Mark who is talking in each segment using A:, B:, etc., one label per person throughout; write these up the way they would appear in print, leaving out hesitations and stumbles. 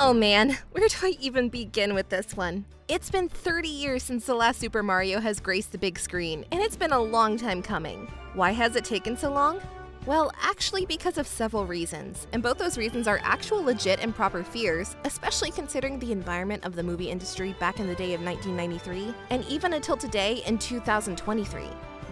A: Oh man, where do I even begin with this one? It's been 30 years since the last Super Mario has graced the big screen, and it's been a long time coming. Why has it taken so long? Well, actually because of several reasons, and both those reasons are actual legit and proper fears, especially considering the environment of the movie industry back in the day of 1993, and even until today in 2023.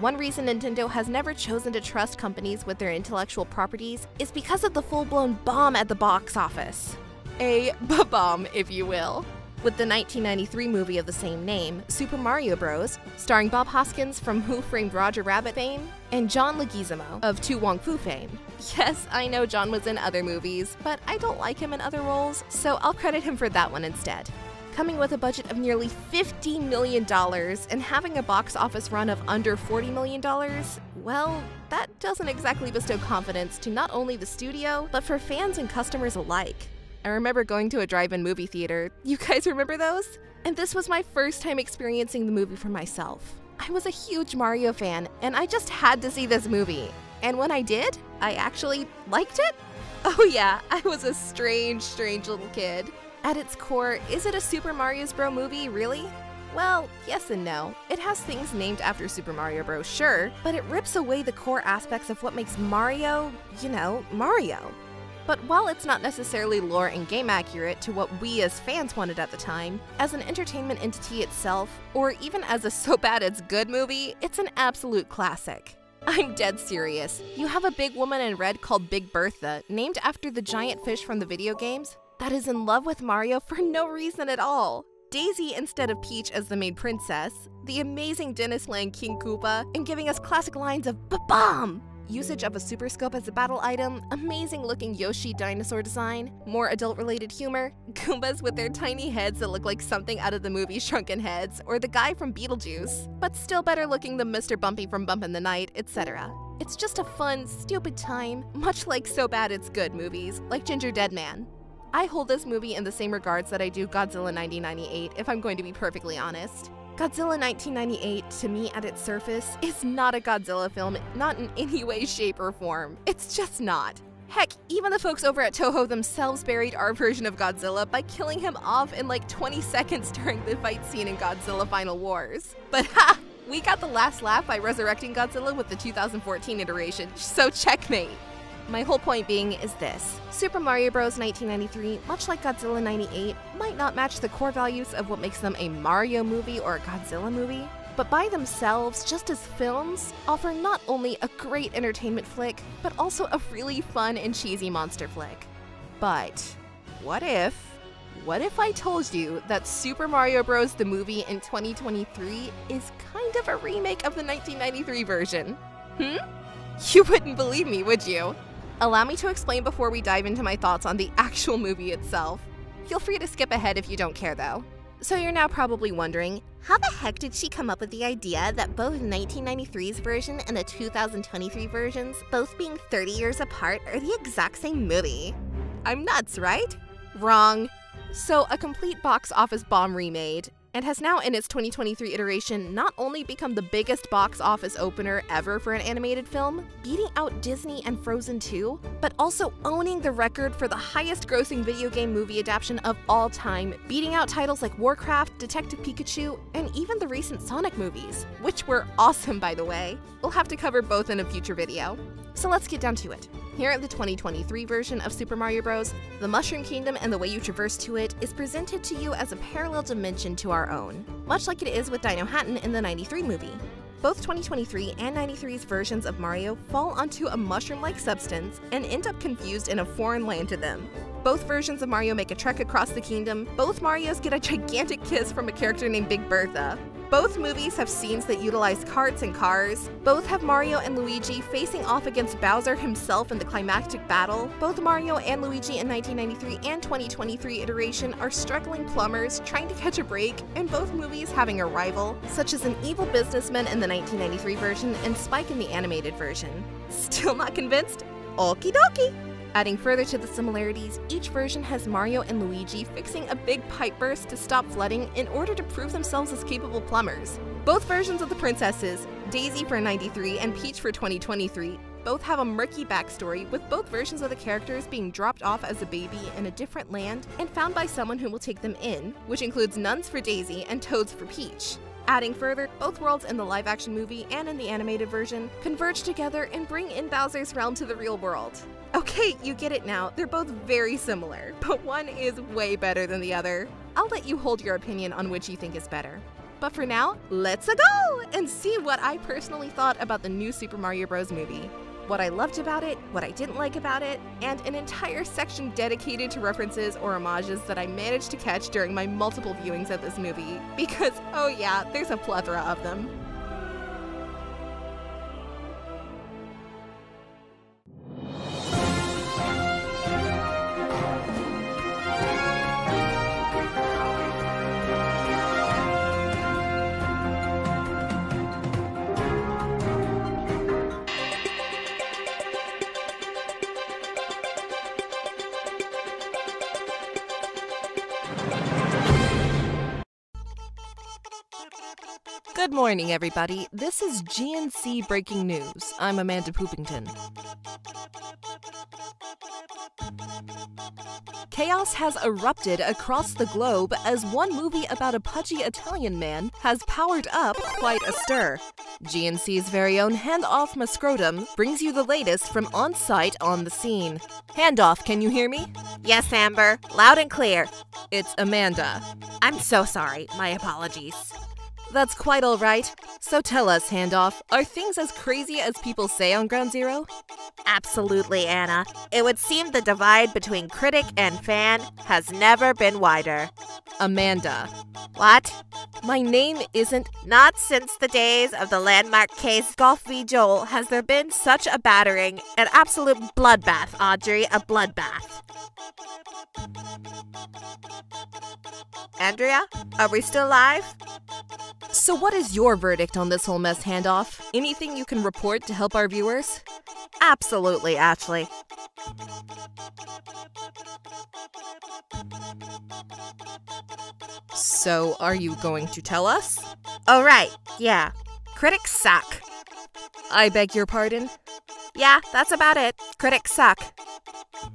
A: One reason Nintendo has never chosen to trust companies with their intellectual properties is because of the full-blown bomb at the box office. A bomb, if you will. With the 1993 movie of the same name, Super Mario Bros., starring Bob Hoskins from Who Framed Roger Rabbit fame, and John Leguizamo of To Wong Foo fame. Yes, I know John was in other movies, but I don't like him in other roles, so I'll credit him for that one instead. Coming with a budget of nearly $50 million and having a box office run of under $40 million, well, that doesn't exactly bestow confidence to not only the studio, but for fans and customers alike. I remember going to a drive-in movie theater. You guys remember those? And this was my first time experiencing the movie for myself. I was a huge Mario fan, and I just had to see this movie. And when I did, I actually liked it. Oh yeah, I was a strange little kid. At its core, is it a Super Mario Bros. Movie, really? Well, yes and no. It has things named after Super Mario Bros., sure, but it rips away the core aspects of what makes Mario, you know, Mario. But while it's not necessarily lore and game accurate to what we as fans wanted at the time, as an entertainment entity itself, or even as a so bad it's good movie, it's an absolute classic. I'm dead serious. You have a big woman in red called Big Bertha, named after the giant fish from the video games, that is in love with Mario for no reason at all. Daisy instead of Peach as the main princess, the amazing Dennis Lang King Koopa, and giving us classic lines of "Ba-bomb!" Usage of a Super Scope as a battle item, amazing-looking Yoshi dinosaur design, more adult-related humor, Goombas with their tiny heads that look like something out of the movie Shrunken Heads, or the guy from Beetlejuice, but still better-looking than Mr. Bumpy from Bump in the Night, etc. It's just a fun, stupid time, much like So Bad It's Good movies, like Ginger Dead Man. I hold this movie in the same regards that I do Godzilla 1998, if I'm going to be perfectly honest. Godzilla 1998, to me at its surface, is not a Godzilla film, not in any way, shape, or form. It's just not. Heck, even the folks over at Toho themselves buried our version of Godzilla by killing him off in like 20 seconds during the fight scene in Godzilla Final Wars. But ha! We got the last laugh by resurrecting Godzilla with the 2014 iteration, so checkmate! My whole point being is this. Super Mario Bros. 1993, much like Godzilla 98, might not match the core values of what makes them a Mario movie or a Godzilla movie, but by themselves, just as films, offer not only a great entertainment flick, but also a really fun and cheesy monster flick. But what if I told you that Super Mario Bros. The movie in 2023 is kind of a remake of the 1993 version? You wouldn't believe me, would you? Allow me to explain before we dive into my thoughts on the actual movie itself. Feel free to skip ahead if you don't care though. So you're now probably wondering, how the heck did she come up with the idea that both 1993's version and the 2023 versions, both being 30 years apart, are the exact same movie? I'm nuts, right? Wrong. So a complete box office bomb remade, and has now in its 2023 iteration not only become the biggest box office opener ever for an animated film, beating out Disney and Frozen 2, but also owning the record for the highest grossing video game movie adaptation of all time, beating out titles like Warcraft, Detective Pikachu, and even the recent Sonic movies, which were awesome by the way. We'll have to cover both in a future video. So let's get down to it. Here at the 2023 version of Super Mario Bros., the Mushroom Kingdom and the way you traverse to it is presented to you as a parallel dimension to our own, much like it is with Dino Hatton in the 93 movie. Both 2023 and 93's versions of Mario fall onto a mushroom-like substance and end up confused in a foreign land to them. Both versions of Mario make a trek across the kingdom, both Marios get a gigantic kiss from a character named Big Bertha. Both movies have scenes that utilize carts and cars. Both have Mario and Luigi facing off against Bowser himself in the climactic battle. Both Mario and Luigi in 1993 and 2023 iteration are struggling plumbers trying to catch a break, and both movies having a rival, such as an evil businessman in the 1993 version and Spike in the animated version. Still not convinced? Okie dokie! Adding further to the similarities, each version has Mario and Luigi fixing a big pipe burst to stop flooding in order to prove themselves as capable plumbers. Both versions of the princesses, Daisy for 93 and Peach for 2023, Both have a murky backstory, with both versions of the characters being dropped off as a baby in a different land and found by someone who will take them in, which includes nuns for Daisy and toads for Peach. Adding further, both worlds in the live-action movie and in the animated version converge together and bring in Bowser's realm to the real world. Okay, you get it now, they're both very similar, but one is way better than the other. I'll let you hold your opinion on which you think is better. But for now, let's go and see what I personally thought about the new Super Mario Bros. Movie. What I loved about it, what I didn't like about it, and an entire section dedicated to references or homages that I managed to catch during my multiple viewings of this movie. Because, oh yeah, there's a plethora of them. Good morning, everybody. This is GNC Breaking News. I'm Amanda Poopington. Chaos has erupted across the globe as one movie about a pudgy Italian man has powered up quite a stir. GNC's very own Handoff Mascrotum brings you the latest from on-site on the scene. Handoff, can you hear me?
B: Yes, Amber. Loud and clear.
A: It's Amanda.
B: I'm so sorry. My apologies.
A: That's quite all right. So tell us, Handoff, are things as crazy as people say on Ground Zero?
B: Absolutely, Anna. It would seem the divide between critic and fan has never been wider.
A: Amanda.
B: What?
A: My name isn't...
B: Not since the days of the landmark case Golf v. Joel has there been such a battering. An absolute bloodbath, Audrey. A bloodbath. Andrea, are we still live?
A: So what is your verdict on this whole mess, Handoff? Anything you can report to help our viewers?
B: Absolutely, Ashley.
A: So, are you going to tell us?
B: Oh, right. Yeah. Critics suck.
A: I beg your pardon?
B: Yeah, that's about it. Critics suck.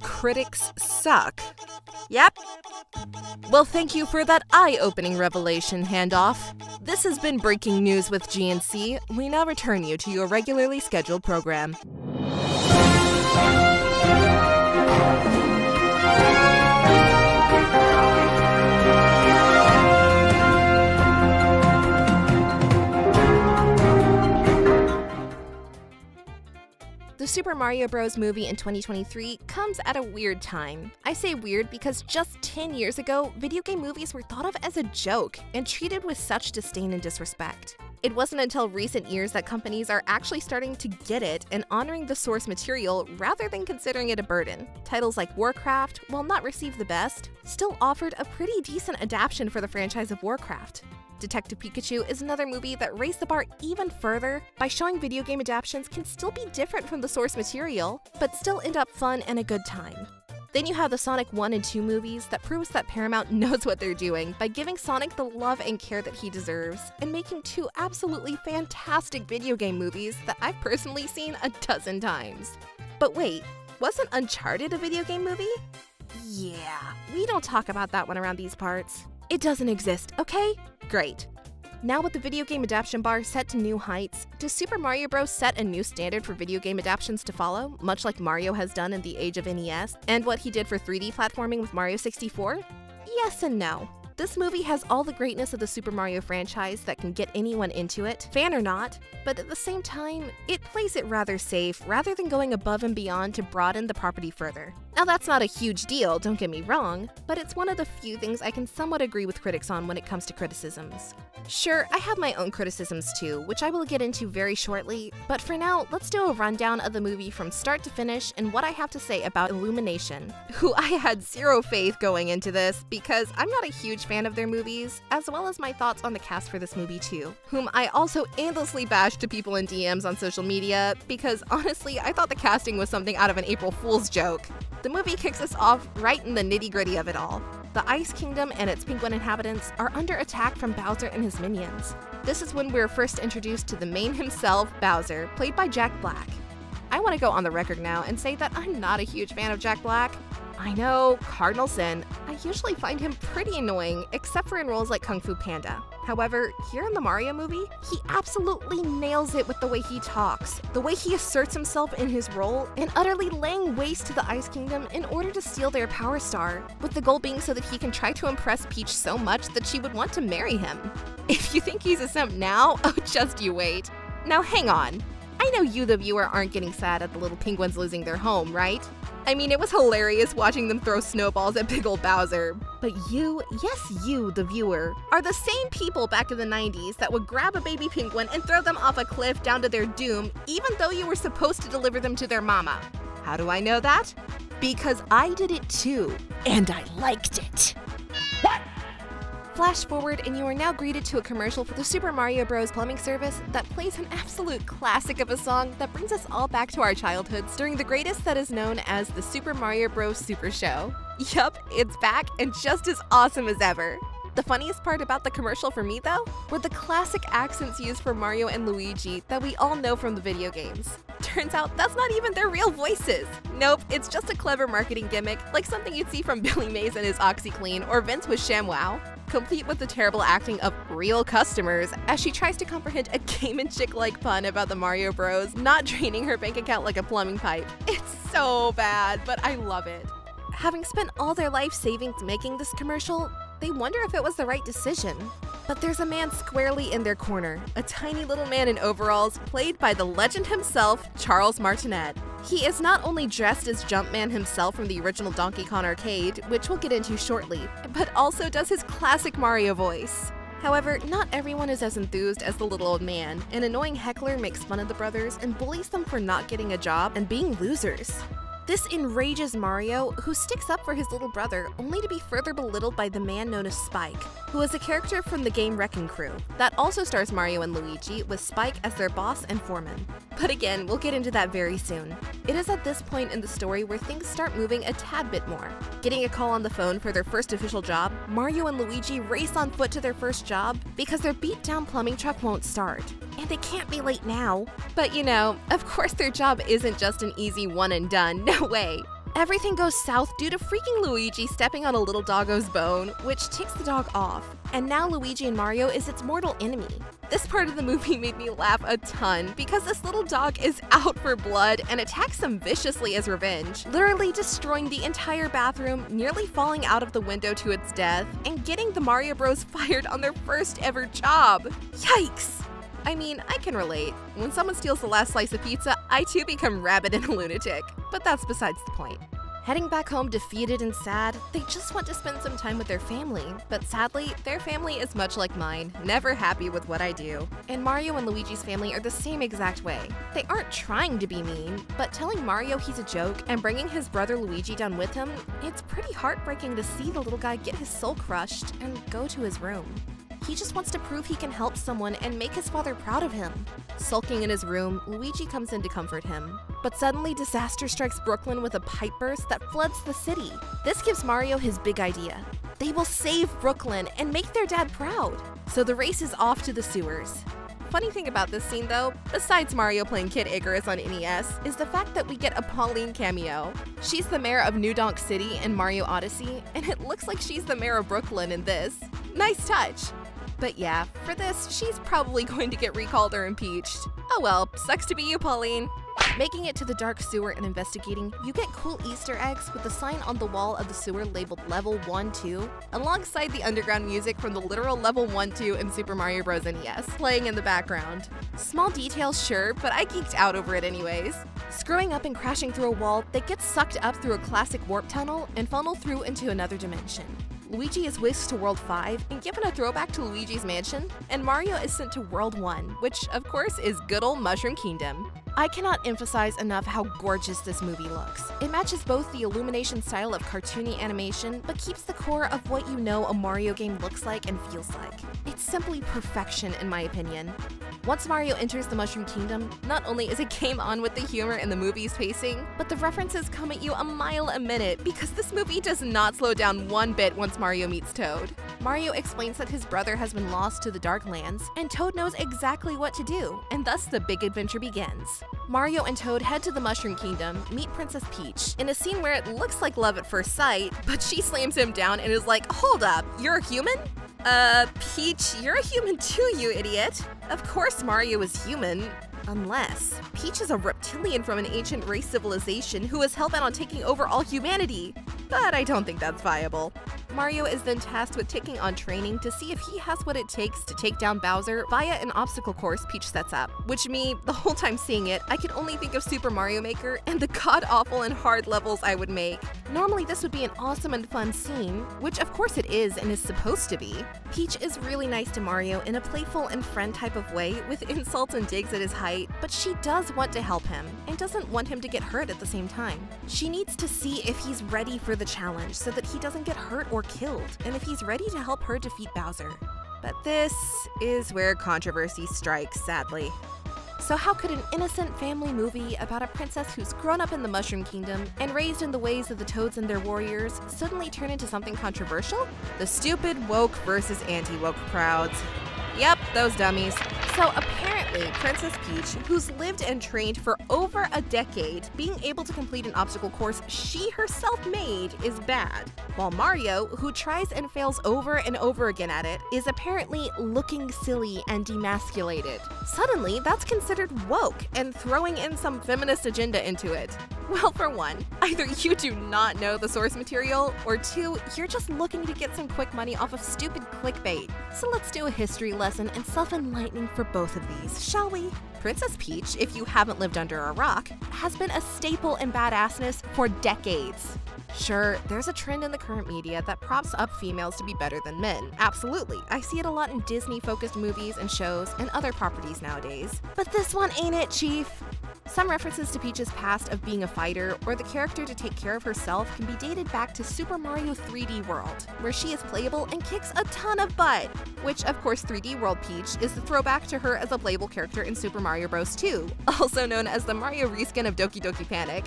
A: Critics suck?
B: Yep.
A: Well, thank you for that eye-opening revelation, Handoff. This has been Breaking News with GNC. We now return you to your regularly scheduled program. The Super Mario Bros. Movie in 2023 comes at a weird time. I say weird because just 10 years ago, video game movies were thought of as a joke and treated with such disdain and disrespect. It wasn't until recent years that companies are actually starting to get it and honoring the source material rather than considering it a burden. Titles like Warcraft, while not received the best, still offered a pretty decent adaptation for the franchise of Warcraft. Detective Pikachu is another movie that raised the bar even further by showing video game adaptations can still be different from the source material, but still end up fun and a good time. Then you have the Sonic 1 and 2 movies that proves that Paramount knows what they're doing by giving Sonic the love and care that he deserves, and making two absolutely fantastic video game movies that I've personally seen a dozen times. But wait, wasn't Uncharted a video game movie? Yeah, we don't talk about that one around these parts. It doesn't exist, okay? Great. Now with the video game adaptation bar set to new heights, does Super Mario Bros. Set a new standard for video game adaptations to follow, much like Mario has done in the age of NES, and what he did for 3D platforming with Mario 64? Yes and no. This movie has all the greatness of the Super Mario franchise that can get anyone into it, fan or not, but at the same time, it plays it rather safe rather than going above and beyond to broaden the property further. Now that's not a huge deal, don't get me wrong, but it's one of the few things I can somewhat agree with critics on when it comes to criticisms. Sure, I have my own criticisms too, which I will get into very shortly, but for now, let's do a rundown of the movie from start to finish and what I have to say about Illumination, who I had zero faith going into this because I'm not a huge fan of their movies, as well as my thoughts on the cast for this movie too, whom I also endlessly bashed to people in DMs on social media because honestly, I thought the casting was something out of an April Fool's joke. The movie kicks us off right in the nitty-gritty of it all. The Ice Kingdom and its penguin inhabitants are under attack from Bowser and his minions. This is when we're first introduced to the main himself, Bowser, played by Jack Black. I want to go on the record now and say that I'm not a huge fan of Jack Black. I know, cardinal sin. I usually find him pretty annoying, except for in roles like Kung Fu Panda. However, here in the Mario movie, he absolutely nails it with the way he talks, the way he asserts himself in his role, and utterly laying waste to the Ice Kingdom in order to steal their Power Star, with the goal being so that he can try to impress Peach so much that she would want to marry him. If you think he's a simp now, oh, just you wait. Now hang on. I know you, the viewer, aren't getting sad at the little penguins losing their home, right? I mean, it was hilarious watching them throw snowballs at big old Bowser. But you, yes you, the viewer, are the same people back in the 90s that would grab a baby penguin and throw them off a cliff down to their doom, even though you were supposed to deliver them to their mama. How do I know that? Because I did it too, and I liked it. What? Flash forward, and you are now greeted to a commercial for the Super Mario Bros. Plumbing service that plays an absolute classic of a song that brings us all back to our childhoods during the greatest that is known as the Super Mario Bros. Super Show. Yup, it's back and just as awesome as ever. The funniest part about the commercial for me, though, were the classic accents used for Mario and Luigi that we all know from the video games. Turns out that's not even their real voices. Nope, it's just a clever marketing gimmick, like something you'd see from Billy Mays and his OxyClean or Vince with ShamWow, complete with the terrible acting of real customers as she tries to comprehend a GameNChick-like pun about the Mario Bros. Not draining her bank account like a plumbing pipe. It's so bad, but I love it. Having spent all their life savings making this commercial, they wonder if it was the right decision. But there's a man squarely in their corner, a tiny little man in overalls played by the legend himself, Charles Martinet. He is not only dressed as Jumpman himself from the original Donkey Kong arcade, which we'll get into shortly, but also does his classic Mario voice. However, not everyone is as enthused as the little old man. An annoying heckler makes fun of the brothers and bullies them for not getting a job and being losers. This enrages Mario, who sticks up for his little brother, only to be further belittled by the man known as Spike, who is a character from the game Wrecking Crew, that also stars Mario and Luigi, with Spike as their boss and foreman. But again, we'll get into that very soon. It is at this point in the story where things start moving a tad bit more. Getting a call on the phone for their first official job, Mario and Luigi race on foot to their first job because their beat-down plumbing truck won't start. And they can't be late now. But you know, of course their job isn't just an easy one and done, no way. Everything goes south due to freaking Luigi stepping on a little doggo's bone, which ticks the dog off. And now Luigi and Mario is its mortal enemy. This part of the movie made me laugh a ton because this little dog is out for blood and attacks them viciously as revenge, literally destroying the entire bathroom, nearly falling out of the window to its death, and getting the Mario Bros. Fired on their first ever job. Yikes! I mean, I can relate. When someone steals the last slice of pizza, I too become rabid and a lunatic. But that's besides the point. Heading back home defeated and sad, they just want to spend some time with their family. But sadly, their family is much like mine, never happy with what I do. And Mario and Luigi's family are the same exact way. They aren't trying to be mean, but telling Mario he's a joke and bringing his brother Luigi down with him, it's pretty heartbreaking to see the little guy get his soul crushed and go to his room. He just wants to prove he can help someone and make his father proud of him. Sulking in his room, Luigi comes in to comfort him. But suddenly, disaster strikes Brooklyn with a pipe burst that floods the city. This gives Mario his big idea. They will save Brooklyn and make their dad proud. So the race is off to the sewers. Funny thing about this scene though, besides Mario playing Kid Icarus on NES, is the fact that we get a Pauline cameo. She's the mayor of New Donk City in Mario Odyssey, and it looks like she's the mayor of Brooklyn in this. Nice touch! But yeah, for this, she's probably going to get recalled or impeached. Oh well, sucks to be you, Pauline. Making it to the dark sewer and investigating, you get cool Easter eggs with the sign on the wall of the sewer labeled Level 1-2, alongside the underground music from the literal Level 1-2 in Super Mario Bros. NES, playing in the background. Small details, sure, but I geeked out over it anyways. Screwing up and crashing through a wall, they get sucked up through a classic warp tunnel and funnel through into another dimension. Luigi is whisked to World 5 and given a throwback to Luigi's Mansion, and Mario is sent to World 1, which of course is good old Mushroom Kingdom. I cannot emphasize enough how gorgeous this movie looks. It matches both the Illumination style of cartoony animation, but keeps the core of what you know a Mario game looks like and feels like. It's simply perfection in my opinion. Once Mario enters the Mushroom Kingdom, not only is it game on with the humor and the movie's pacing, but the references come at you a mile a minute because this movie does not slow down one bit once Mario meets Toad. Mario explains that his brother has been lost to the Dark Lands, and Toad knows exactly what to do, and thus the big adventure begins. Mario and Toad head to the Mushroom Kingdom, meet Princess Peach, in a scene where it looks like love at first sight, but she slams him down and is like, "Hold up, you're a human?" Peach, you're a human too, you idiot. Of course Mario is human. Unless Peach is a reptilian from an ancient race civilization who is hellbent on taking over all humanity. But I don't think that's viable. Mario is then tasked with taking on training to see if he has what it takes to take down Bowser via an obstacle course Peach sets up. Which the whole time seeing it, I could only think of Super Mario Maker and the god-awful and hard levels I would make. Normally this would be an awesome and fun scene, which of course it is and is supposed to be. Peach is really nice to Mario in a playful and friend type of way with insults and digs at his height, but she does want to help him and doesn't want him to get hurt at the same time. She needs to see if he's ready for the challenge so that he doesn't get hurt or killed, and if he's ready to help her defeat Bowser. But this is where controversy strikes, sadly. So how could an innocent family movie about a princess who's grown up in the Mushroom Kingdom and raised in the ways of the Toads and their warriors suddenly turn into something controversial? The stupid woke versus anti-woke crowds. Yep, those dummies. So apparently, Princess Peach, who's lived and trained for over a decade, being able to complete an obstacle course she herself made is bad. While Mario, who tries and fails over and over again at it, is apparently looking silly and demasculated. Suddenly, that's considered woke and throwing in some feminist agenda into it. Well, for one, either you do not know the source material, or two, you're just looking to get some quick money off of stupid clickbait. So let's do a history lesson and self-enlightening for both of these, shall we? Princess Peach, if you haven't lived under a rock, has been a staple in badassness for decades. Sure, there's a trend in the current media that props up females to be better than men. Absolutely, I see it a lot in Disney-focused movies and shows and other properties nowadays. But this one ain't it, Chief. Some references to Peach's past of being a fighter or the character to take care of herself can be dated back to Super Mario 3D World, where she is playable and kicks a ton of butt. Which, of course, 3D World Peach is the throwback to her as a playable character in Super Mario Bros. 2, also known as the Mario reskin of Doki Doki Panic.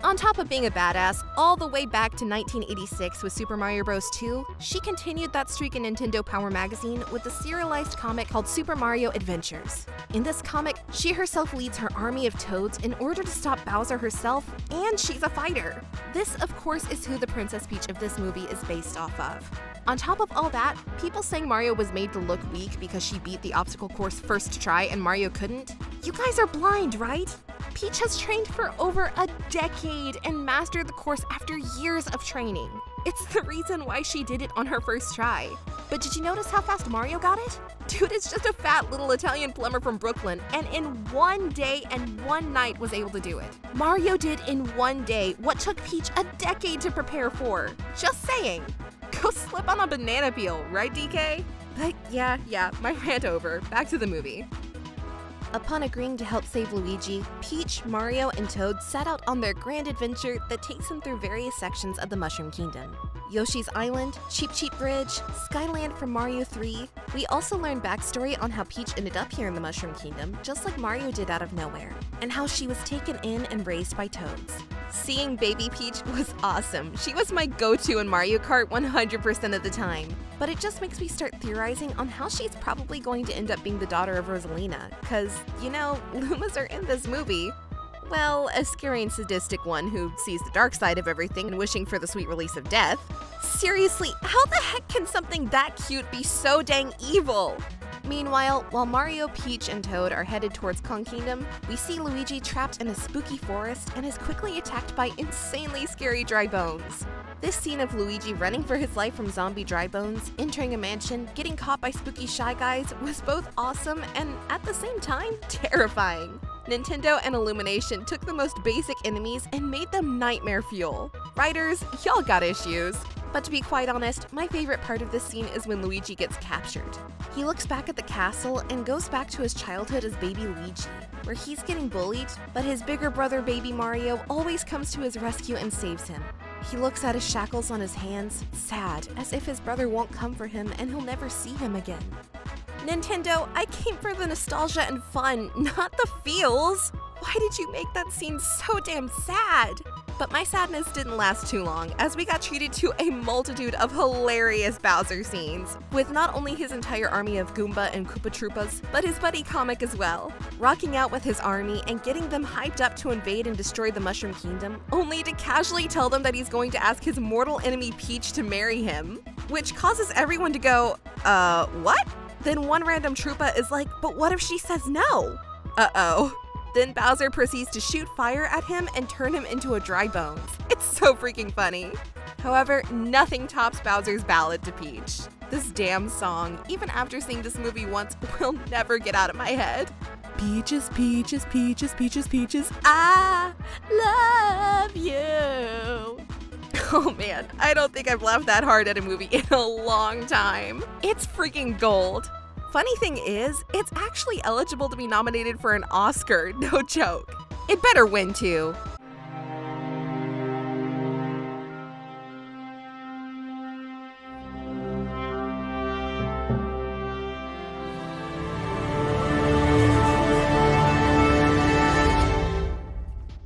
A: On top of being a badass, all the way back to 1986 with Super Mario Bros. 2, she continued that streak in Nintendo Power Magazine with a serialized comic called Super Mario Adventures. In this comic, she herself leads her army of Toads in order to stop Bowser herself, and she's a fighter. This, of course, is who the Princess Peach of this movie is based off of. On top of all that, people saying Mario was made to look weak because she beat the obstacle course first try and Mario couldn't? You guys are blind, right? Peach has trained for over a decade and mastered the course after years of training. It's the reason why she did it on her first try. But did you notice how fast Mario got it? Dude is just a fat little Italian plumber from Brooklyn, and in one day and one night was able to do it. Mario did in one day what took Peach a decade to prepare for. Just saying. Go slip on a banana peel, right, DK? But yeah, my rant over. Back to the movie. Upon agreeing to help save Luigi, Peach, Mario, and Toad set out on their grand adventure that takes them through various sections of the Mushroom Kingdom. Yoshi's Island, Cheep Cheep Bridge, Skyland from Mario 3. We also learn backstory on how Peach ended up here in the Mushroom Kingdom, just like Mario did out of nowhere, and how she was taken in and raised by Toads. Seeing baby Peach was awesome. She was my go-to in Mario Kart 100% of the time. But it just makes me start theorizing on how she's probably going to end up being the daughter of Rosalina, cause, you know, Lumas are in this movie. Well, a scary and sadistic one who sees the dark side of everything and wishing for the sweet release of death. Seriously, how the heck can something that cute be so dang evil? Meanwhile, while Mario, Peach, and Toad are headed towards Kong Kingdom, we see Luigi trapped in a spooky forest and is quickly attacked by insanely scary dry bones. This scene of Luigi running for his life from zombie dry bones, entering a mansion, getting caught by spooky Shy Guys was both awesome and, at the same time, terrifying. Nintendo and Illumination took the most basic enemies and made them nightmare fuel. Writers, y'all got issues. But to be quite honest, my favorite part of this scene is when Luigi gets captured. He looks back at the castle and goes back to his childhood as baby Luigi, where he's getting bullied, but his bigger brother baby Mario always comes to his rescue and saves him. He looks at his shackles on his hands, sad, as if his brother won't come for him and he'll never see him again. Nintendo, I came for the nostalgia and fun, not the feels! Why did you make that scene so damn sad? But my sadness didn't last too long, as we got treated to a multitude of hilarious Bowser scenes, with not only his entire army of Goomba and Koopa Troopas, but his buddy Comic as well, rocking out with his army and getting them hyped up to invade and destroy the Mushroom Kingdom, only to casually tell them that he's going to ask his mortal enemy Peach to marry him, which causes everyone to go, what? Then one random Troopa is like, but what if she says no? Uh-oh. Then Bowser proceeds to shoot fire at him and turn him into a dry bones. It's so freaking funny. However, nothing tops Bowser's ballad to Peach. This damn song, even after seeing this movie once, will never get out of my head. Peaches, peaches, peaches, peaches, peaches, I love you. Oh man, I don't think I've laughed that hard at a movie in a long time. It's freaking gold. Funny thing is, it's actually eligible to be nominated for an Oscar, no joke. It better win too.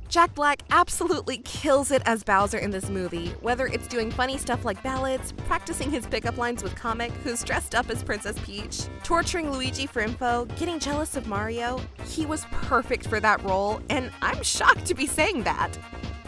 A: Jack Black absolutely kills it as Bowser in this movie, whether it's doing funny stuff like ballads, practicing his pickup lines with Comic, who's dressed up as Princess Peach, torturing Luigi for info, getting jealous of Mario. He was perfect for that role, and I'm shocked to be saying that.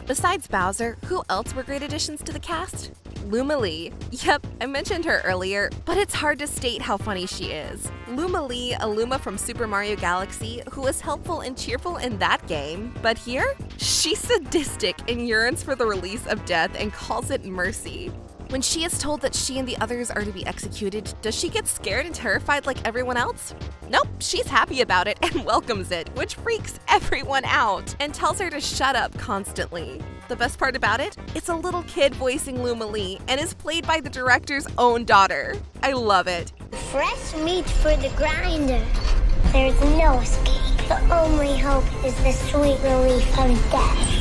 A: Besides Bowser, who else were great additions to the cast? Luma Lee. Yep, I mentioned her earlier, but it's hard to state how funny she is. Luma Lee, a Luma from Super Mario Galaxy, who was helpful and cheerful in that game, but here, she's sadistic and yearns for the release of death and calls it mercy. When she is told that she and the others are to be executed, does she get scared and terrified like everyone else? Nope, she's happy about it and welcomes it, which freaks everyone out and tells her to shut up constantly. The best part about it? It's a little kid voicing Luma Lee and is played by the director's own daughter. I love it.
C: Fresh meat for the grinder. There's no escape. The only hope is the sweet relief of death.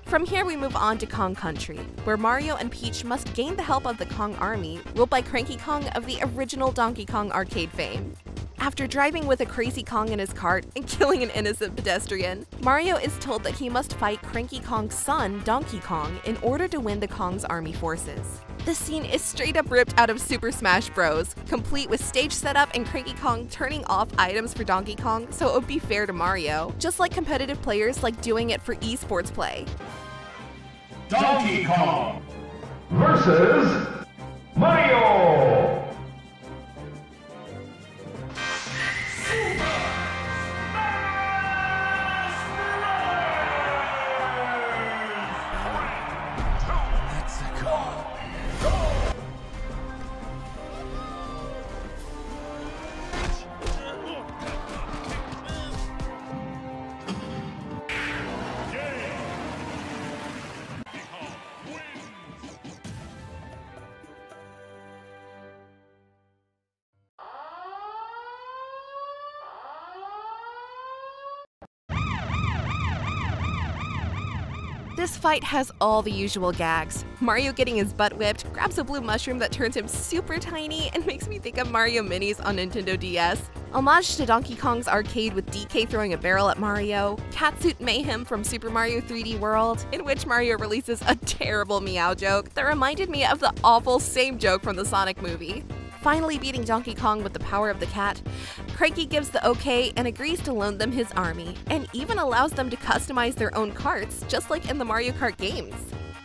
A: From here we move on to Kong Country, where Mario and Peach must gain the help of the Kong army, ruled by Cranky Kong of the original Donkey Kong arcade fame. After driving with a crazy Kong in his cart and killing an innocent pedestrian, Mario is told that he must fight Cranky Kong's son, Donkey Kong, in order to win the Kong's army forces. This scene is straight up ripped out of Super Smash Bros., complete with stage setup and Cranky Kong turning off items for Donkey Kong so it would be fair to Mario, just like competitive players like doing it for esports play.
D: Donkey Kong versus Mario!
A: This fight has all the usual gags. Mario getting his butt whipped, grabs a blue mushroom that turns him super tiny and makes me think of Mario Minis on Nintendo DS. Homage to Donkey Kong's arcade with DK throwing a barrel at Mario. Catsuit mayhem from Super Mario 3D World, in which Mario releases a terrible meow joke that reminded me of the awful same joke from the Sonic movie. Finally beating Donkey Kong with the power of the cat, Cranky gives the okay and agrees to loan them his army, and even allows them to customize their own carts, just like in the Mario Kart games.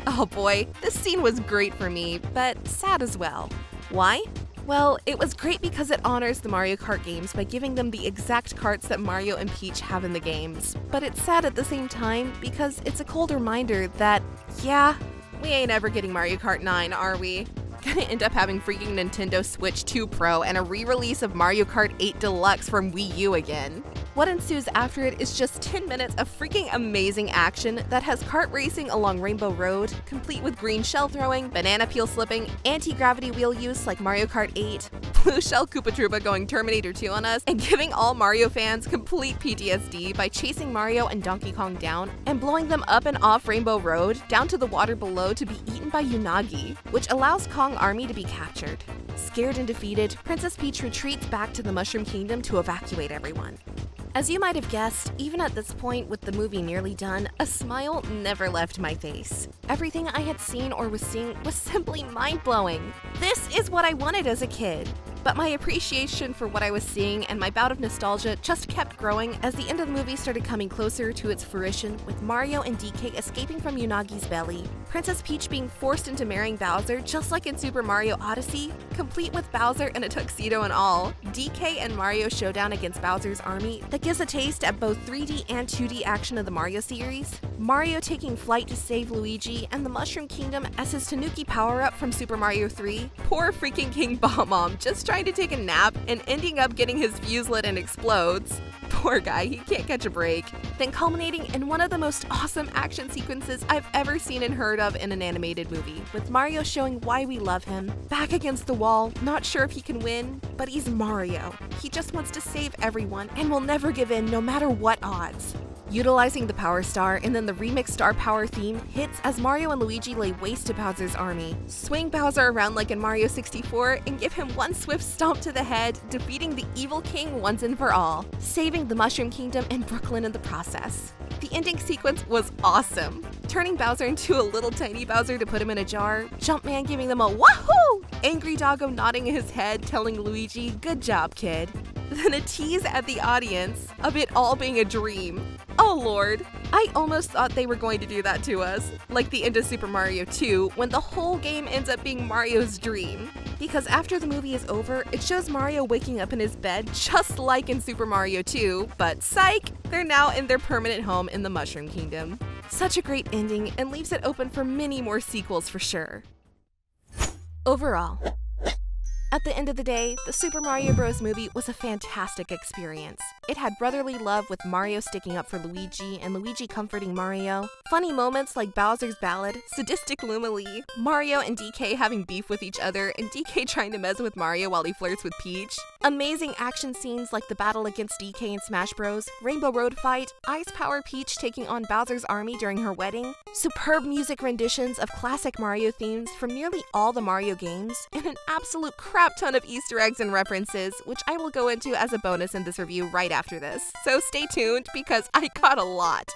A: Oh boy, this scene was great for me, but sad as well. Why? Well, it was great because it honors the Mario Kart games by giving them the exact carts that Mario and Peach have in the games. But it's sad at the same time because it's a cold reminder that, yeah, we ain't ever getting Mario Kart 9, are we? Gonna end up having freaking Nintendo Switch 2 Pro and a re-release of Mario Kart 8 Deluxe from Wii U again. What ensues after it is just 10 minutes of freaking amazing action that has kart racing along Rainbow Road, complete with green shell throwing, banana peel slipping, anti-gravity wheel use like Mario Kart 8, blue shell Koopa Troopa going Terminator 2 on us, and giving all Mario fans complete PTSD by chasing Mario and Donkey Kong down and blowing them up and off Rainbow Road down to the water below to be eaten by Unagi, which allows Kong army to be captured. Scared and defeated, Princess Peach retreats back to the Mushroom Kingdom to evacuate everyone. As you might have guessed, even at this point with the movie nearly done, a smile never left my face. Everything I had seen or was seeing was simply mind-blowing. This is what I wanted as a kid. But my appreciation for what I was seeing and my bout of nostalgia just kept growing as the end of the movie started coming closer to its fruition, with Mario and DK escaping from Unagi's belly, Princess Peach being forced into marrying Bowser just like in Super Mario Odyssey, complete with Bowser in a tuxedo and all, DK and Mario showdown against Bowser's army that gives a taste at both 3D and 2D action of the Mario series, Mario taking flight to save Luigi, and the Mushroom Kingdom as his Tanuki power-up from Super Mario 3, poor freaking King Bomb just trying to take a nap and ending up getting his fuse lit and explodes. Poor guy, he can't catch a break. Then culminating in one of the most awesome action sequences I've ever seen and heard of in an animated movie, with Mario showing why we love him, back against the wall, not sure if he can win, but he's Mario. He just wants to save everyone and will never give in no matter what odds. Utilizing the Power Star and then the remixed Star Power theme hits as Mario and Luigi lay waste to Bowser's army, swing Bowser around like in Mario 64 and give him one swift stomp to the head, defeating the evil king once and for all, saving the Mushroom Kingdom and Brooklyn in the process. The ending sequence was awesome, turning Bowser into a little tiny Bowser to put him in a jar, Jumpman giving them a wahoo! Angry Doggo nodding his head telling Luigi, good job kid. Then a tease at the audience of it all being a dream. Oh lord, I almost thought they were going to do that to us, like the end of Super Mario 2 when the whole game ends up being Mario's dream. Because after the movie is over, it shows Mario waking up in his bed just like in Super Mario 2, but psych, they're now in their permanent home in the Mushroom Kingdom. Such a great ending and leaves it open for many more sequels for sure. Overall, at the end of the day, the Super Mario Bros. Movie was a fantastic experience. It had brotherly love with Mario sticking up for Luigi and Luigi comforting Mario, funny moments like Bowser's Ballad, sadistic Lumily, Mario and DK having beef with each other and DK trying to mess with Mario while he flirts with Peach, amazing action scenes like the battle against DK in Smash Bros, Rainbow Road fight, Ice Power Peach taking on Bowser's army during her wedding, superb music renditions of classic Mario themes from nearly all the Mario games, and an absolute crap ton of Easter eggs and references, which I will go into as a bonus in this review right after this. So stay tuned because I caught a lot.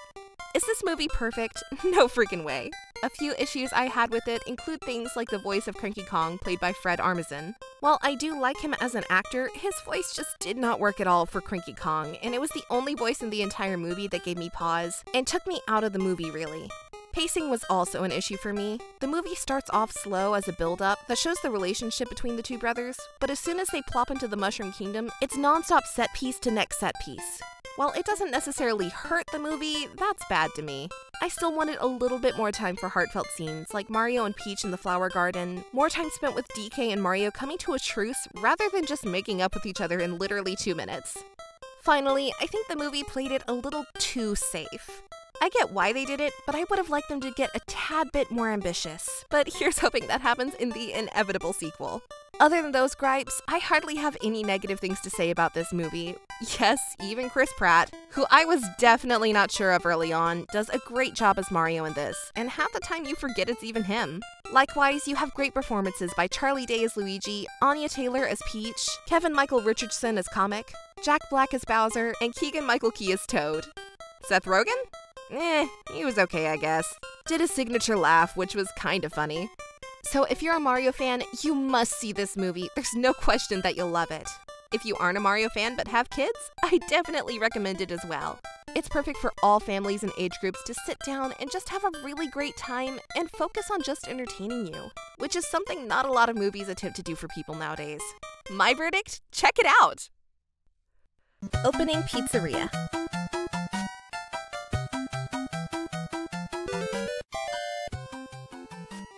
A: Is this movie perfect? No freaking way. A few issues I had with it include things like the voice of Cranky Kong played by Fred Armisen. While I do like him as an actor, his voice just did not work at all for Cranky Kong, and it was the only voice in the entire movie that gave me pause and took me out of the movie really. Pacing was also an issue for me. The movie starts off slow as a build-up that shows the relationship between the two brothers, but as soon as they plop into the Mushroom Kingdom, it's non-stop set piece to next set piece. While it doesn't necessarily hurt the movie, that's bad to me. I still wanted a little bit more time for heartfelt scenes, like Mario and Peach in the flower garden, more time spent with DK and Mario coming to a truce rather than just making up with each other in literally 2 minutes. Finally, I think the movie played it a little too safe. I get why they did it, but I would have liked them to get a tad bit more ambitious. But here's hoping that happens in the inevitable sequel. Other than those gripes, I hardly have any negative things to say about this movie. Yes, even Chris Pratt, who I was definitely not sure of early on, does a great job as Mario in this, and half the time you forget it's even him. Likewise, you have great performances by Charlie Day as Luigi, Anya Taylor as Peach, Kevin Michael Richardson as Comic, Jack Black as Bowser, and Keegan-Michael Key as Toad. Seth Rogen? He was okay, I guess. Did a signature laugh, which was kinda funny. So if you're a Mario fan, you must see this movie. There's no question that you'll love it. If you aren't a Mario fan but have kids, I definitely recommend it as well. It's perfect for all families and age groups to sit down and just have a really great time and focus on just entertaining you, which is something not a lot of movies attempt to do for people nowadays. My verdict? Check it out! Opening Pizzeria.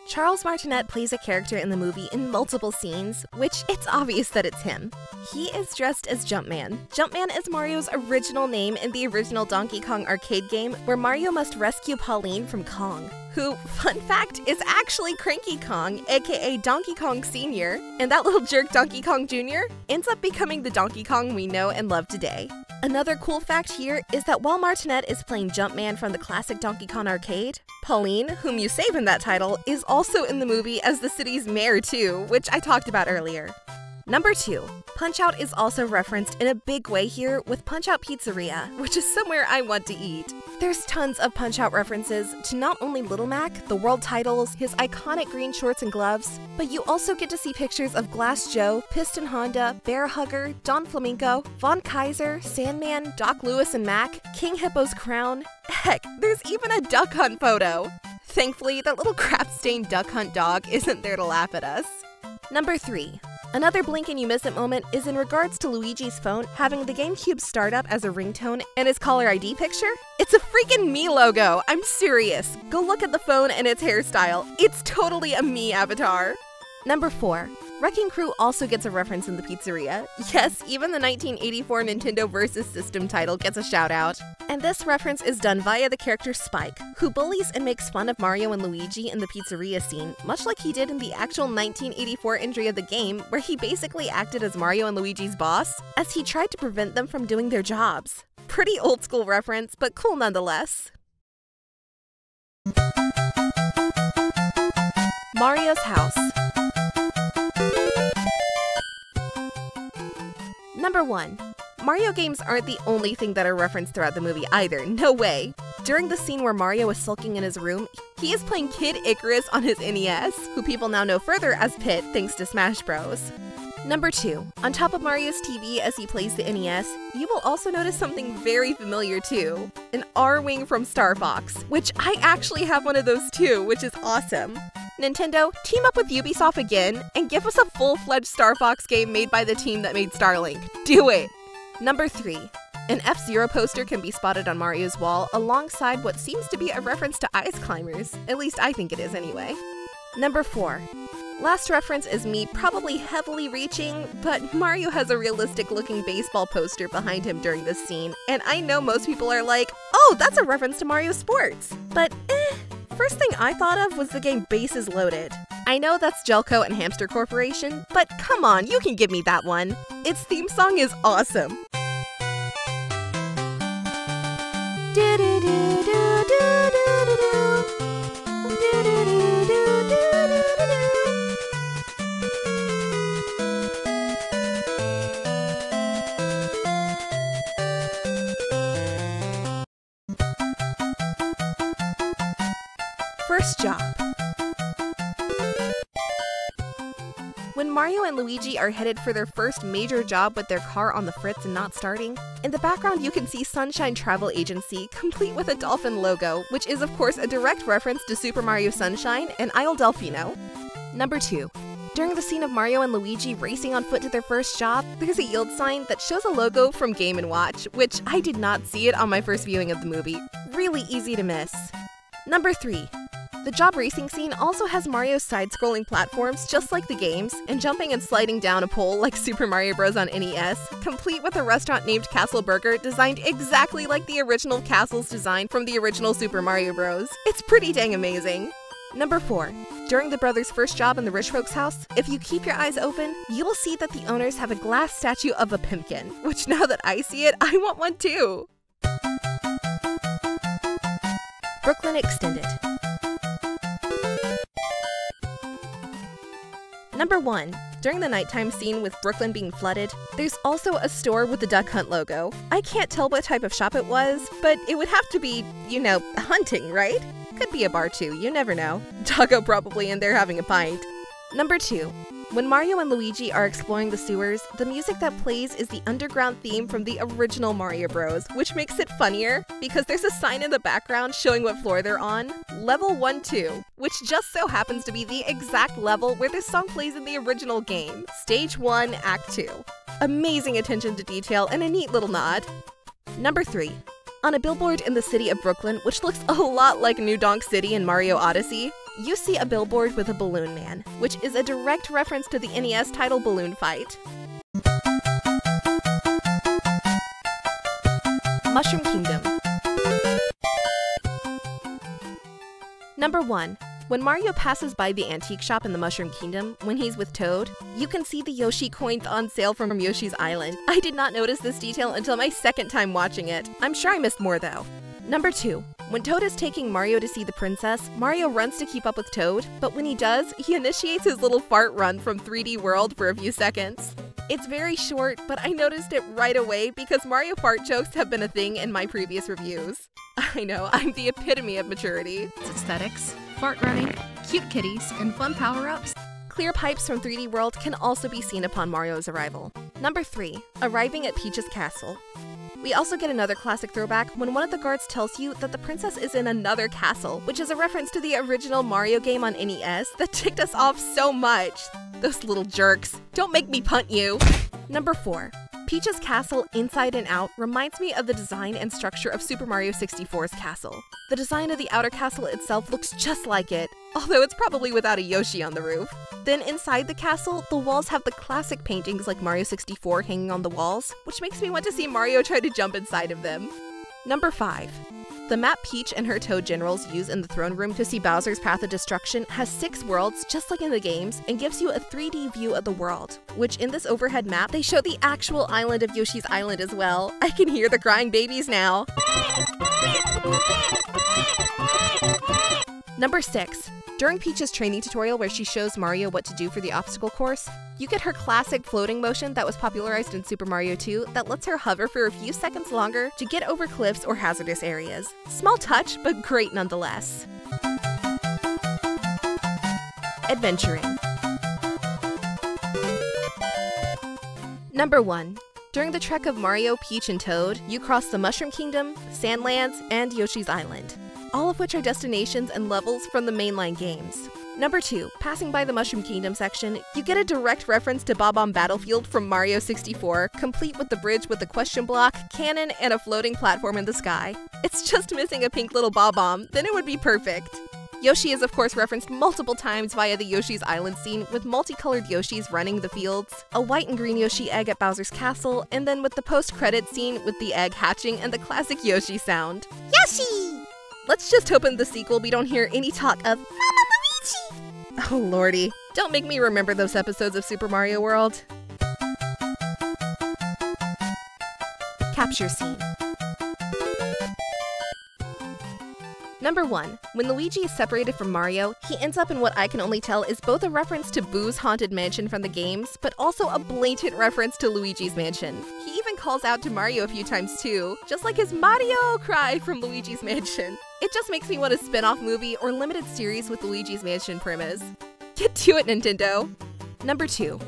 A: Charles Martinet plays a character in the movie in multiple scenes, which it's obvious that it's him. He is dressed as Jumpman. Jumpman is Mario's original name in the original Donkey Kong arcade game, where Mario must rescue Pauline from Kong, who, fun fact, is actually Cranky Kong, aka Donkey Kong Sr., and that little jerk Donkey Kong Jr. ends up becoming the Donkey Kong we know and love today. Another cool fact here is that while Martinet is playing Jumpman from the classic Donkey Kong arcade, Pauline, whom you save in that title, is also in the movie as the city's mayor too, which I talked about earlier. Number 2. Punch-Out is also referenced in a big way here with Punch-Out Pizzeria, which is somewhere I want to eat. There's tons of Punch-Out references to not only Little Mac, the world titles, his iconic green shorts and gloves, but you also get to see pictures of Glass Joe, Piston Honda, Bear Hugger, Don Flamenco, Von Kaiser, Sandman, Doc Lewis and Mac, King Hippo's crown. Heck, there's even a duck hunt photo! Thankfully, that little crap-stained duck hunt dog isn't there to laugh at us. Number 3. Another blink and you miss it moment is in regards to Luigi's phone having the GameCube start up as a ringtone and his caller ID picture. It's a freaking me logo! I'm serious! Go look at the phone and its hairstyle. It's totally a me avatar. Number 4. Wrecking Crew also gets a reference in the pizzeria. Yes, even the 1984 Nintendo Versus System title gets a shout out. And this reference is done via the character Spike, who bullies and makes fun of Mario and Luigi in the pizzeria scene, much like he did in the actual 1984 entry of the game, where he basically acted as Mario and Luigi's boss, as he tried to prevent them from doing their jobs. Pretty old school reference, but cool nonetheless. Mario's house. Number 1. Mario games aren't the only thing that are referenced throughout the movie either, no way! During the scene where Mario is sulking in his room, he is playing Kid Icarus on his NES, who people now know further as Pit thanks to Smash Bros. Number 2. On top of Mario's TV as he plays the NES, you will also notice something very familiar too. An R-Wing from Star Fox, which I actually have one of those too, which is awesome. Nintendo, team up with Ubisoft again and give us a full-fledged Star Fox game made by the team that made Starlink. Do it! Number 3. An F-Zero poster can be spotted on Mario's wall alongside what seems to be a reference to Ice Climbers. At least I think it is anyway. Number 4. Last reference is me probably heavily reaching, but Mario has a realistic-looking baseball poster behind him during this scene, and I know most people are like, oh, that's a reference to Mario Sports. But first thing I thought of was the game Bases Loaded. I know that's Jelko and Hamster Corporation, but come on, you can give me that one. Its theme song is awesome. First job. When Mario and Luigi are headed for their first major job with their car on the fritz and not starting, in the background you can see Sunshine Travel Agency, complete with a dolphin logo, which is of course a direct reference to Super Mario Sunshine and Isle Delfino. Number 2. During the scene of Mario and Luigi racing on foot to their first job, there's a yield sign that shows a logo from Game & Watch, which I did not see it on my first viewing of the movie. Really easy to miss. Number 3. The job racing scene also has Mario's side-scrolling platforms just like the games, and jumping and sliding down a pole like Super Mario Bros. On NES, complete with a restaurant named Castle Burger designed exactly like the original castle's design from the original Super Mario Bros. It's pretty dang amazing. Number 4. During the brothers' first job in the rich folks' house, if you keep your eyes open, you will see that the owners have a glass statue of a pumpkin, which now that I see it, I want one too! Brooklyn Extended. Number 1. During the nighttime scene with Brooklyn being flooded, there's also a store with the Duck Hunt logo. I can't tell what type of shop it was, but it would have to be, you know, hunting, right? Could be a bar too, you never know. Doggo probably in there having a pint. Number 2. When Mario and Luigi are exploring the sewers, the music that plays is the underground theme from the original Mario Bros, which makes it funnier because there's a sign in the background showing what floor they're on, Level 1-2, which just so happens to be the exact level where this song plays in the original game, Stage 1, Act 2. Amazing attention to detail and a neat little nod. Number 3. On a billboard in the city of Brooklyn, which looks a lot like New Donk City in Mario Odyssey, you see a billboard with a balloon man, which is a direct reference to the NES title Balloon Fight. Mushroom Kingdom. Number 1. When Mario passes by the antique shop in the Mushroom Kingdom, when he's with Toad, you can see the Yoshi coins on sale from Yoshi's Island. I did not notice this detail until my second time watching it. I'm sure I missed more though. Number 2. When Toad is taking Mario to see the princess, Mario runs to keep up with Toad, but when he does, he initiates his little fart run from 3D World for a few seconds. It's very short, but I noticed it right away because Mario fart jokes have been a thing in my previous reviews. I know, I'm the epitome of maturity.
E: It's aesthetics, fart running, cute kitties, and fun power-ups.
A: Clear pipes from 3D World can also be seen upon Mario's arrival. Number 3. Arriving at Peach's castle. We also get another classic throwback when one of the guards tells you that the princess is in another castle, which is a reference to the original Mario game on NES that ticked us off so much. Those little jerks. Don't make me punt you. Number 4. Peach's castle inside and out reminds me of the design and structure of Super Mario 64's castle. The design of the outer castle itself looks just like it, although it's probably without a Yoshi on the roof. Then inside the castle, the walls have the classic paintings like Mario 64 hanging on the walls, which makes me want to see Mario try to jump inside of them. Number 5. The map Peach and her Toad generals use in the throne room to see Bowser's Path of Destruction has 6 worlds just like in the games and gives you a 3D view of the world, which in this overhead map, they show the actual island of Yoshi's Island as well. I can hear the crying babies now. Number 6. During Peach's training tutorial where she shows Mario what to do for the obstacle course, you get her classic floating motion that was popularized in Super Mario 2 that lets her hover for a few seconds longer to get over cliffs or hazardous areas. Small touch, but great nonetheless. Adventuring. Number 1. During the trek of Mario, Peach, and Toad, you cross the Mushroom Kingdom, Sandlands, and Yoshi's Island, all of which are destinations and levels from the mainline games. Number 2, passing by the Mushroom Kingdom section, you get a direct reference to Bob-omb Battlefield from Mario 64, complete with the bridge with the question block, cannon, and a floating platform in the sky. It's just missing a pink little Bob-omb, then it would be perfect. Yoshi is of course referenced multiple times via the Yoshi's Island scene with multicolored Yoshis running the fields, a white and green Yoshi egg at Bowser's castle, and then with the post-credit scene with the egg hatching and the classic Yoshi sound.
B: Yoshi!
A: Let's just hope in the sequel we don't hear any talk of Mama Luigi! Oh lordy, don't make me remember those episodes of Super Mario World. Capture scene. Number 1. When Luigi is separated from Mario, he ends up in what I can only tell is both a reference to Boo's Haunted Mansion from the games, but also a blatant reference to Luigi's Mansion. He even calls out to Mario a few times too, just like his Mario cry from Luigi's Mansion. It just makes me want a spin-off movie or limited series with Luigi's Mansion premise. Get to it, Nintendo! Number 2.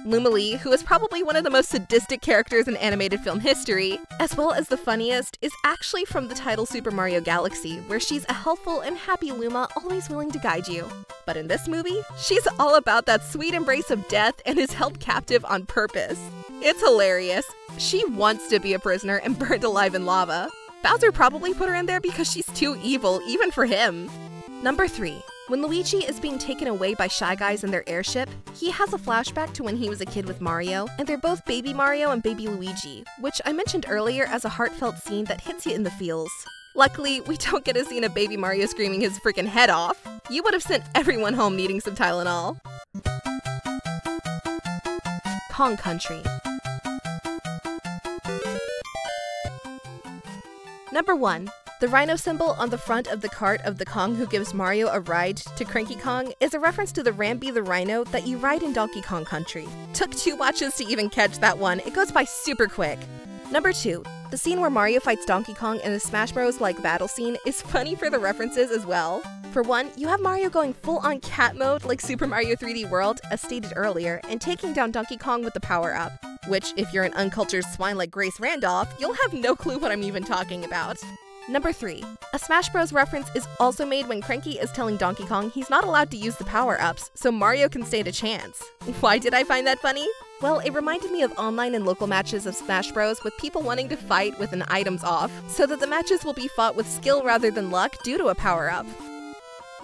A: Luma Lee, who is probably one of the most sadistic characters in animated film history, as well as the funniest, is actually from the title Super Mario Galaxy, where she's a helpful and happy Luma always willing to guide you. But in this movie, she's all about that sweet embrace of death and is held captive on purpose. It's hilarious. She wants to be a prisoner and burned alive in lava. Bowser probably put her in there because she's too evil, even for him. Number 3. When Luigi is being taken away by Shy Guys in their airship, he has a flashback to when he was a kid with Mario, and they're both Baby Mario and Baby Luigi, which I mentioned earlier as a heartfelt scene that hits you in the feels. Luckily, we don't get a scene of Baby Mario screaming his freaking head off. You would have sent everyone home needing some Tylenol. Kong Country. Number 1. The rhino symbol on the front of the cart of the Kong who gives Mario a ride to Cranky Kong is a reference to the Rambi the Rhino that you ride in Donkey Kong Country. Took 2 watches to even catch that one, it goes by super quick. Number 2. The scene where Mario fights Donkey Kong in the Smash Bros-like battle scene is funny for the references as well. For one, you have Mario going full-on cat mode like Super Mario 3D World, as stated earlier, and taking down Donkey Kong with the power-up, which if you're an uncultured swine like Grace Randolph, you'll have no clue what I'm even talking about. Number 3. A Smash Bros reference is also made when Cranky is telling Donkey Kong he's not allowed to use the power-ups, so Mario can stand a chance. Why did I find that funny? Well, it reminded me of online and local matches of Smash Bros with people wanting to fight with an items off, so that the matches will be fought with skill rather than luck due to a power-up.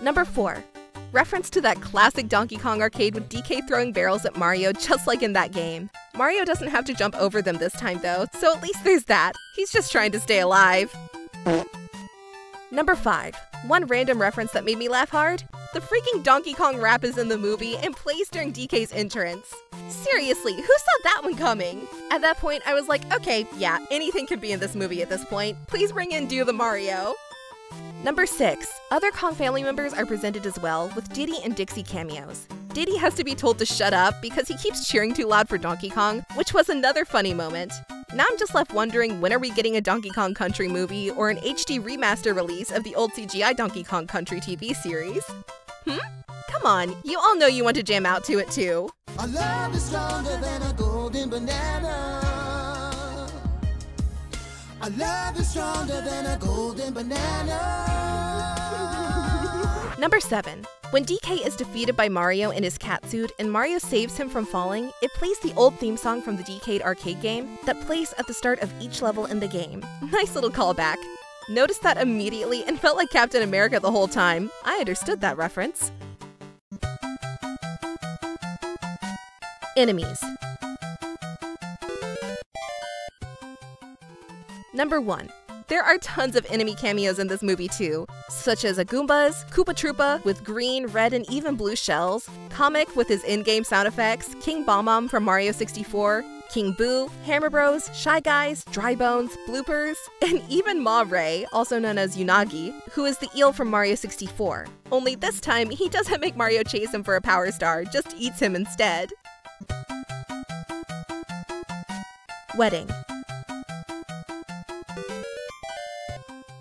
A: Number 4. Reference to that classic Donkey Kong arcade with DK throwing barrels at Mario just like in that game. Mario doesn't have to jump over them this time though, so at least there's that. He's just trying to stay alive. Number 5. One random reference that made me laugh hard. The freaking Donkey Kong rap is in the movie and plays during DK's entrance. Seriously, who saw that one coming? At that point, I was like, okay, yeah, anything can be in this movie at this point. Please bring in Do the Mario. Number 6. Other Kong family members are presented as well, with Diddy and Dixie cameos. Diddy has to be told to shut up because he keeps cheering too loud for Donkey Kong, which was another funny moment. Now I'm just left wondering, when are we getting a Donkey Kong Country movie or an HD remaster release of the old CGI Donkey Kong Country TV series? Come on, you all know you want to jam out to it too.
F: Our love is stronger than a golden banana. Our love is stronger than a golden banana.
A: Number 7. When DK is defeated by Mario in his cat suit and Mario saves him from falling, it plays the old theme song from the DK arcade game that plays at the start of each level in the game. Nice little callback. Noticed that immediately and felt like Captain America the whole time. I understood that reference. Enemies. Number 1. There are tons of enemy cameos in this movie too, such as a Goombas, Koopa Troopa with green, red, and even blue shells, Comic with his in-game sound effects, King Bomb from Mario 64, King Boo, Hammer Bros, Shy Guys, Dry Bones, Bloopers, and even Ma Ray, also known as Unagi, who is the eel from Mario 64. Only this time, he doesn't make Mario chase him for a Power Star, just eats him instead. Wedding.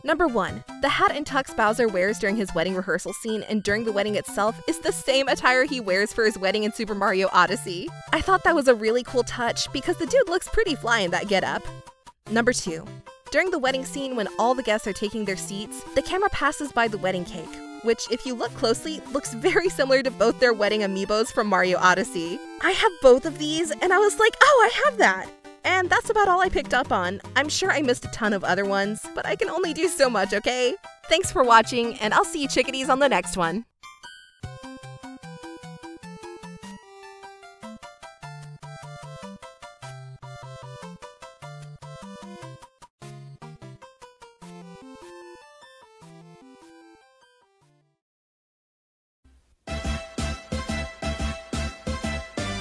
A: Number 1. The hat and tux Bowser wears during his wedding rehearsal scene and during the wedding itself is the same attire he wears for his wedding in Super Mario Odyssey. I thought that was a really cool touch because the dude looks pretty fly in that getup. Number 2. During the wedding scene when all the guests are taking their seats, the camera passes by the wedding cake, which, if you look closely, looks very similar to both their wedding amiibos from Mario Odyssey. I have both of these and I was like, oh, I have that! And that's about all I picked up on. I'm sure I missed a ton of other ones, but I can only do so much, okay? Thanks for watching, and I'll see you chickadees on the next one.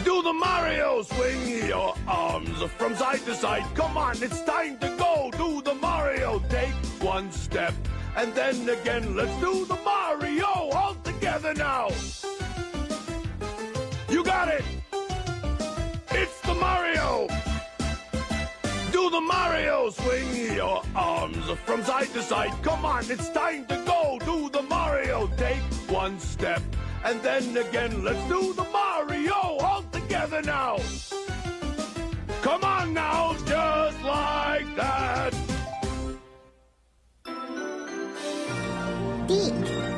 D: Do the Mario! Swing your arms from side to side. Come on, it's time to go. Do the Mario. Take one step and then again. Let's do the Mario all together now. You got it. It's the Mario. Do the Mario. Swing your arms from side to side. Come on, it's time to go. Do the Mario. Take one step and then again. Let's do the Mario all together now. Come on now, just like that.
C: Beep.